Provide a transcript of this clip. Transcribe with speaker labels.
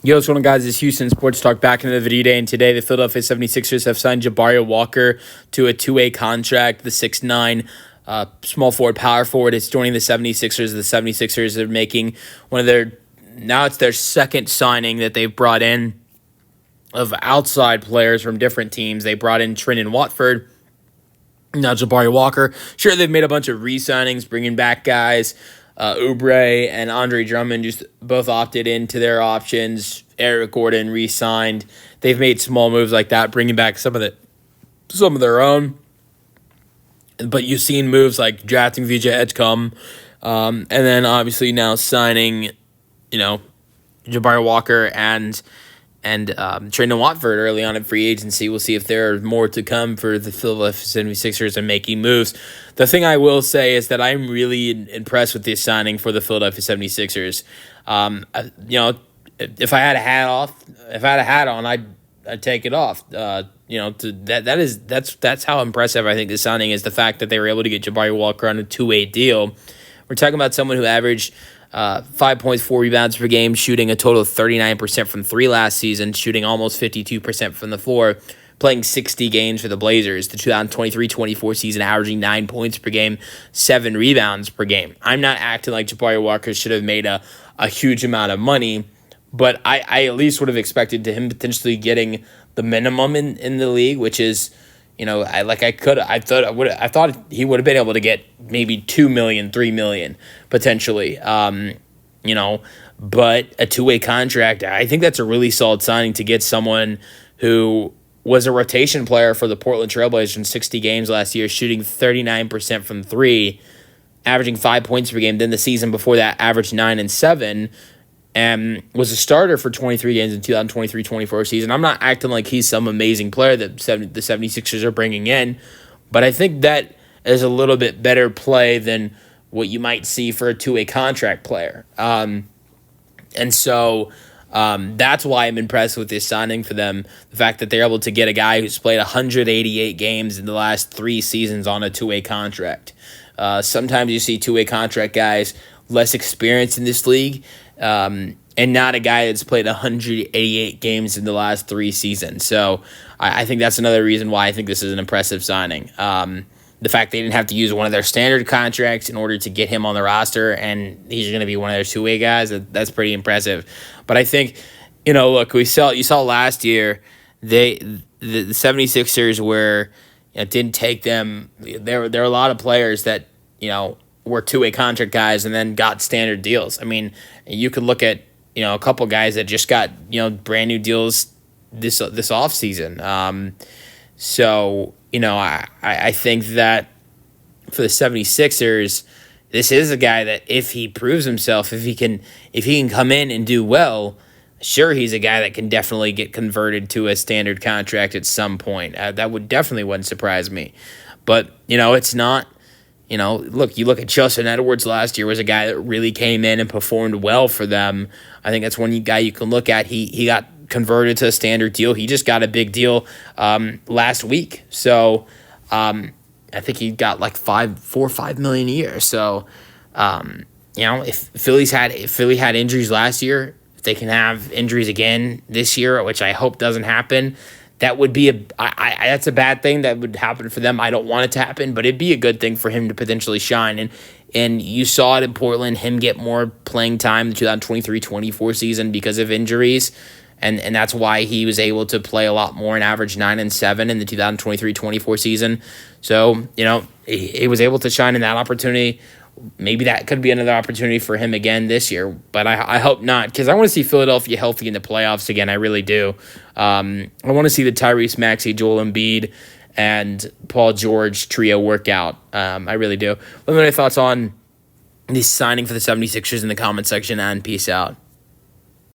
Speaker 1: Yo, what's going on, guys? It's Houston Sports Talk back into the video day, and today the Philadelphia 76ers have signed Jabari Walker to a two-way contract. The 6'9", small forward, power forward is joining the 76ers. The 76ers are making now it's their second signing that they've brought in of outside players from different teams. They brought in Trendon Watford, now Jabari Walker. Sure, they've made a bunch of re-signings, bringing back guys. Oubre and Andre Drummond just both opted into their options. Eric Gordon re-signed. They've made small moves like that, bringing back some of their own. But you've seen moves like drafting VJ Edgecombe, and then obviously now signing, Jabari Walker and Trendon Watford early on in free agency. We'll see if there are more to come for the Philadelphia 76ers and making moves. The thing I will say is that I'm really impressed with this signing for the Philadelphia 76ers. If I had a hat on, I'd take it off. That's how impressive I think this signing is. The fact that they were able to get Jabari Walker on a two-way deal. We're talking about someone who averaged 5.4 rebounds per game, shooting a total of 39% from three last season, shooting almost 52% from the floor, playing 60 games for the Blazers. The 2023-24 season, averaging 9 points per game, 7 rebounds per game. I'm not acting like Jabari Walker should have made a huge amount of money, but I at least would have expected to him potentially getting the minimum in the league, which is, I thought he would have been able to get maybe $2 million, $3 million potentially. But a two-way contract, I think that's a really solid signing to get someone who was a rotation player for the Portland Trailblazers in 60 games last year, shooting 39% from three, averaging 5 points per game. Then the season before that, averaged 9 and 7. And was a starter for 23 games in 2023-24 season. I'm not acting like he's some amazing player that the 76ers are bringing in, but I think that is a little bit better play than what you might see for a two-way contract player. That's why I'm impressed with this signing for them. The fact that they're able to get a guy who's played 188 games in the last 3 seasons on a two-way contract. Sometimes you see two-way contract guys less experienced in this league, and not a guy that's played 188 games in the last 3 seasons. So I think that's another reason why I think this is an impressive signing. The fact they didn't have to use one of their standard contracts in order to get him on the roster, and he's going to be one of their two-way guys, that's pretty impressive. But I think, look, you saw last year, the 76ers didn't take them. There were a lot of players that, were two-way contract guys and then got standard deals. I mean, you could look at, a couple guys that just got, brand new deals this offseason. I think that for the 76ers, this is a guy that if he proves himself, if he can come in and do well, sure, he's a guy that can definitely get converted to a standard contract at some point. That wouldn't surprise me. But, it's not. Look, you look at Justin Edwards last year was a guy that really came in and performed well for them. I think that's one guy you can look at. He got converted to a standard deal. He just got a big deal last week. So I think he got like $4 or $5 million a year. So if Philly had injuries last year, if they can have injuries again this year, which I hope doesn't happen, that would be that's a bad thing that would happen for them. I don't want it to happen, but it'd be a good thing for him to potentially shine. And you saw it in Portland, him get more playing time in the 2023-24 season because of injuries. And that's why he was able to play a lot more and average 9 and 7 in the 2023-24 season. So, he was able to shine in that opportunity. Maybe that could be another opportunity for him again this year, but I hope not, because I want to see Philadelphia healthy in the playoffs again. I really do. I want to see the Tyrese Maxey, Joel Embiid, and Paul George trio work out. I really do. Let me know your thoughts on the signing for the 76ers in the comment section, and peace out.